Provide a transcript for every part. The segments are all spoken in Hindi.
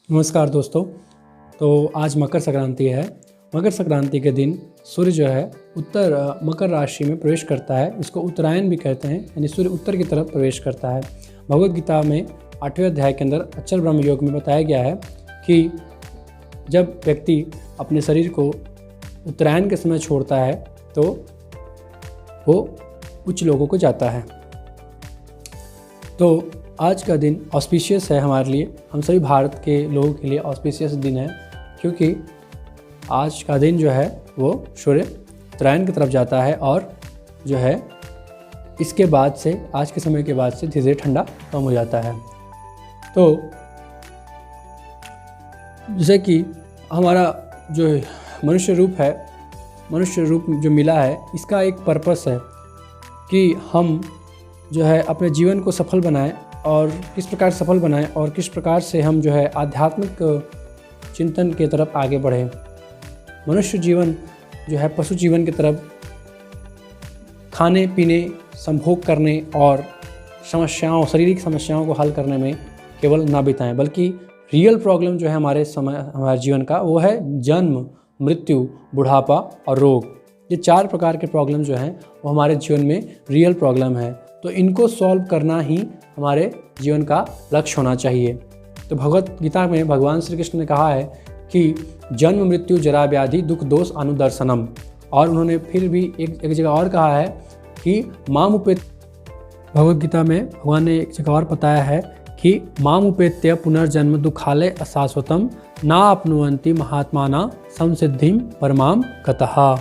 नमस्कार दोस्तों। तो आज मकर संक्रांति है। मकर संक्रांति के दिन सूर्य जो है उत्तर मकर राशि में प्रवेश करता है। इसको उत्तरायण भी कहते हैं, यानी सूर्य उत्तर की तरफ प्रवेश करता है। भगवद गीता में 8वें अध्याय के अंदर अक्षर ब्रह्म योग में बताया गया है कि जब व्यक्ति अपने शरीर को उत्तरायण के समय छोड़ता है तो वो उच्च लोगों को जाता है। तो आज का दिन ऑस्पिशियस है हमारे लिए, हम सभी भारत के लोगों के लिए ऑस्पिशियस दिन है, क्योंकि आज का दिन जो है वो सूर्य उत्तरायण की तरफ जाता है और जो है इसके बाद से, आज के समय के बाद से धीरे धीरे ठंडा कम हो जाता है। तो जैसे कि हमारा जो मनुष्य रूप है, मनुष्य रूप जो मिला है, इसका एक पर्पस है कि हम जो है अपने जीवन को सफल बनाएं और किस प्रकार सफल बनाएं और किस प्रकार से हम जो है आध्यात्मिक चिंतन की तरफ आगे बढ़ें। मनुष्य जीवन जो है पशु जीवन की तरफ खाने पीने, संभोग करने और शारीरिक समस्याओं को हल करने में केवल ना बिताएं, बल्कि रियल प्रॉब्लम जो है हमारे जीवन का वो है जन्म, मृत्यु, बुढ़ापा और रोग। ये 4 प्रकार के प्रॉब्लम जो हैं वो हमारे जीवन में रियल प्रॉब्लम है। तो इनको सॉल्व करना ही हमारे जीवन का लक्ष्य होना चाहिए। तो भगवत गीता में भगवान श्री कृष्ण ने कहा है कि जन्म, मृत्यु, जरा, व्याधि, दुख, दोष, अनुदर्शनम। और उन्होंने फिर भी एक जगह और कहा है कि माम उपेत, भगवत गीता में भगवान ने एक जगह और बताया है कि माम उपेत्य पुनर्जन्म दुखालय अशाश्वतम ना अपनुवंती महात्माना संसिद्धिम परमाम गतः,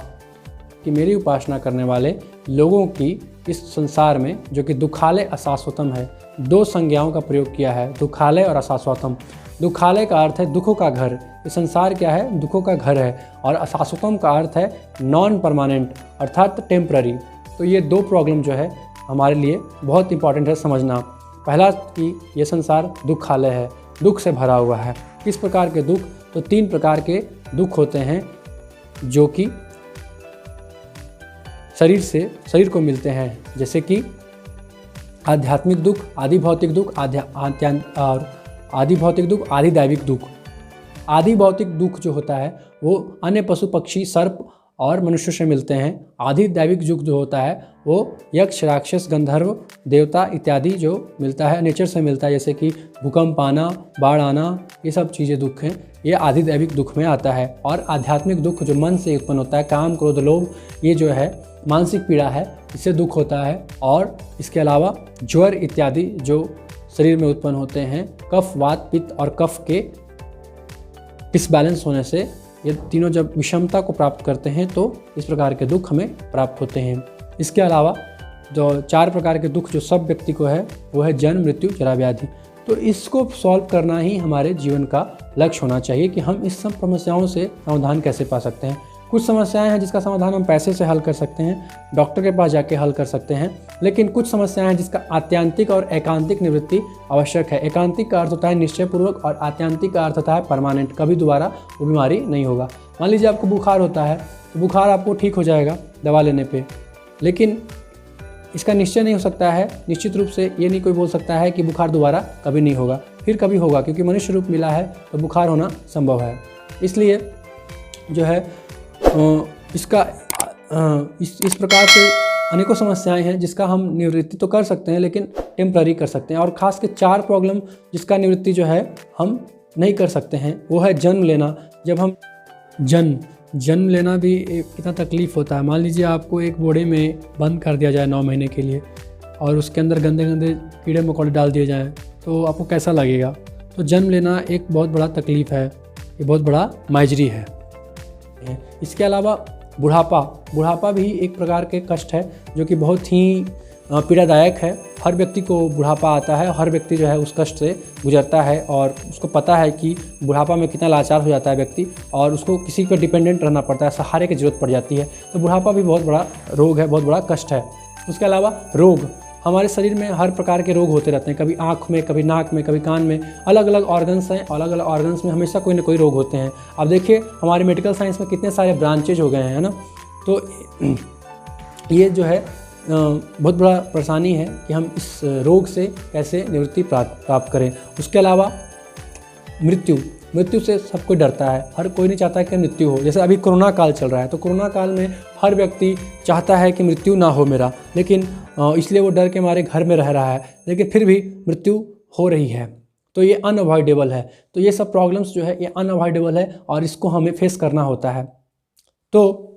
कि मेरी उपासना करने वाले लोगों की इस संसार में, जो कि दुखालय अशाश्वतम है, 2 संज्ञाओं का प्रयोग किया है, दुखालय और अशाश्वतम। दुखालय का अर्थ है दुखों का घर, ये संसार क्या है, दुखों का घर है, और अशाश्वतम का अर्थ है नॉन परमानेंट अर्थात टेम्पररी। तो ये 2 प्रॉब्लम जो है हमारे लिए बहुत इंपॉर्टेंट है समझना। पहला कि ये संसार दुखालय है, दुख से भरा हुआ है। किस प्रकार के दुख? तो 3 प्रकार के दुख होते हैं जो कि शरीर को मिलते हैं, जैसे कि आध्यात्मिक दुख, आदि भौतिक दुख, आदि भौतिक दुख, आदि दैविक दुख। आदि भौतिक दुख जो होता है वो अन्य पशु पक्षी, सर्प और मनुष्य से मिलते हैं। आदि दैविक दुख जो होता है वो यक्ष, राक्षस, गंधर्व, देवता इत्यादि जो मिलता है, नेचर से मिलता है, जैसे कि भूकंप आना, बाढ़ आना, ये सब चीज़ें दुख हैं, ये आदि दैविक दुख में आता है। और आध्यात्मिक दुख जो मन से उत्पन्न होता है, काम, क्रोध, लोभ, ये जो है मानसिक पीड़ा है, इससे दुख होता है। और इसके अलावा ज्वर इत्यादि जो शरीर में उत्पन्न होते हैं, कफ, वात, पित्त और कफ के डिसबैलेंस होने से, ये तीनों जब विषमता को प्राप्त करते हैं तो इस प्रकार के दुख हमें प्राप्त होते हैं। इसके अलावा जो 4 प्रकार के दुख जो सब व्यक्ति को है वो है जन्म, मृत्यु, जरा, व्याधि। तो इसको सॉल्व करना ही हमारे जीवन का लक्ष्य होना चाहिए कि हम इस सब समस्याओं से समाधान कैसे पा सकते हैं। कुछ समस्याएं हैं जिसका समाधान हम पैसे से हल कर सकते हैं, डॉक्टर के पास जाके हल कर सकते हैं, लेकिन कुछ समस्याएं हैं जिसका आत्यांतिक और एकांतिक निवृत्ति आवश्यक है। एकांतिक का अर्थ होता है निश्चयपूर्वक और आत्यांतिक का अर्थ होता है परमानेंट, कभी दोबारा वो बीमारी नहीं होगा। मान लीजिए आपको बुखार होता है तो बुखार आपको ठीक हो जाएगा दवा लेने पर, लेकिन इसका निश्चय नहीं हो सकता है, निश्चित रूप से ये नहीं कोई बोल सकता है कि बुखार दोबारा कभी नहीं होगा, फिर कभी होगा, क्योंकि मनुष्य रूप मिला है तो बुखार होना संभव है। इसलिए जो है इसका इस प्रकार से अनेकों समस्याएं हैं जिसका हम निवृत्ति तो कर सकते हैं, लेकिन टेम्पररी कर सकते हैं। और ख़ास के 4 प्रॉब्लम जिसका निवृत्ति जो है हम नहीं कर सकते हैं, वो है जन्म लेना। जब हम जन्म लेना भी कितना तकलीफ़ होता है। मान लीजिए आपको एक बोरे में बंद कर दिया जाए 9 महीने के लिए और उसके अंदर गंदे गंदे कीड़े मकोड़े डाल दिए जाएँ तो आपको कैसा लगेगा। तो जन्म लेना एक बहुत बड़ा तकलीफ़ है, ये बहुत बड़ा माइजरी है। इसके अलावा बुढ़ापा भी एक प्रकार के कष्ट है जो कि बहुत ही पीड़ादायक है। हर व्यक्ति को बुढ़ापा आता है, हर व्यक्ति जो है उस कष्ट से गुजरता है और उसको पता है कि बुढ़ापा में कितना लाचार हो जाता है व्यक्ति और उसको किसी पर डिपेंडेंट रहना पड़ता है, सहारे की ज़रूरत पड़ जाती है। तो बुढ़ापा भी बहुत बड़ा रोग है, बहुत बड़ा कष्ट है। उसके अलावा रोग, हमारे शरीर में हर प्रकार के रोग होते रहते हैं, कभी आँख में, कभी नाक में, कभी कान में, अलग अलग ऑर्गन्स हैं, अलग अलग ऑर्गन्स में हमेशा कोई ना कोई रोग होते हैं। अब देखिए हमारे मेडिकल साइंस में कितने सारे ब्रांचेज हो गए हैं, है ना। तो ये जो है बहुत बड़ा परेशानी है कि हम इस रोग से कैसे निवृत्ति प्राप्त करें। उसके अलावा मृत्यु से सब कोई डरता है, हर कोई नहीं चाहता कि मृत्यु हो। जैसे अभी कोरोना काल चल रहा है, तो कोरोना काल में हर व्यक्ति चाहता है कि मृत्यु ना हो मेरा, लेकिन इसलिए वो डर के मारे घर में रह रहा है, लेकिन फिर भी मृत्यु हो रही है। तो ये अनअवॉइडेबल है। तो ये सब प्रॉब्लम्स जो है ये अनअवॉइडेबल है और इसको हमें फेस करना होता है। तो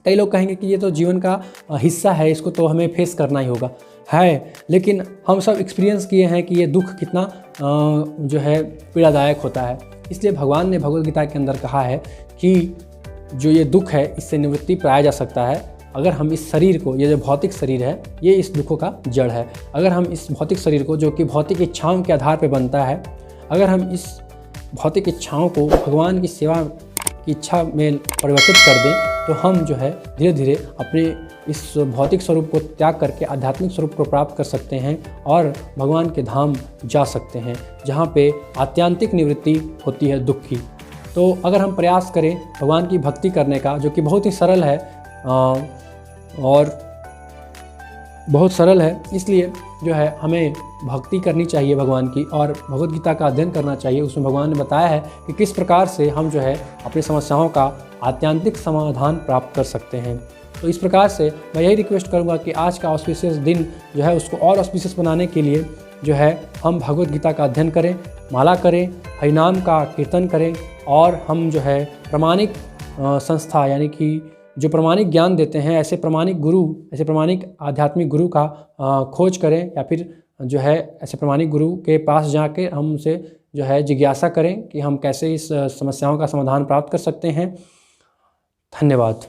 कई लोग कहेंगे कि ये तो जीवन का हिस्सा है, इसको तो हमें फेस करना ही होगा, है, लेकिन हम सब एक्सपीरियंस किए हैं कि ये दुख कितना जो है पीड़ादायक होता है। इसलिए भगवान ने भगवद गीता के अंदर कहा है कि जो ये दुख है इससे निवृत्ति पाया जा सकता है अगर हम इस शरीर को, ये जो भौतिक शरीर है ये इस दुखों का जड़ है, अगर हम इस भौतिक शरीर को, जो कि भौतिक इच्छाओं के आधार पर बनता है, अगर हम इस भौतिक इच्छाओं को भगवान की सेवा की इच्छा में परिवर्तित कर दें, तो हम जो है धीरे धीरे अपने इस भौतिक स्वरूप को त्याग करके आध्यात्मिक स्वरूप को प्राप्त कर सकते हैं और भगवान के धाम जा सकते हैं, जहाँ पे आत्यंतिक निवृत्ति होती है दुख की। तो अगर हम प्रयास करें भगवान की भक्ति करने का, जो कि बहुत ही सरल है और बहुत सरल है, इसलिए जो है हमें भक्ति करनी चाहिए भगवान की और भगवद गीता का अध्ययन करना चाहिए। उसमें भगवान ने बताया है कि किस प्रकार से हम जो है अपनी समस्याओं का आत्यंतिक समाधान प्राप्त कर सकते हैं। तो इस प्रकार से मैं यही रिक्वेस्ट करूंगा कि आज का ऑस्पिशियस दिन जो है उसको और ऑस्पिशियस बनाने के लिए जो है हम भगवद गीता का अध्ययन करें, माला करें, हरिनाम का कीर्तन करें और हम जो है प्रामाणिक संस्था, यानी कि जो प्रामाणिक ज्ञान देते हैं, ऐसे प्रामाणिक गुरु, ऐसे प्रामाणिक आध्यात्मिक गुरु का खोज करें, या फिर जो है ऐसे प्रामाणिक गुरु के पास जाके हम उनसे जो है जिज्ञासा करें कि हम कैसे इस समस्याओं का समाधान प्राप्त कर सकते हैं। धन्यवाद।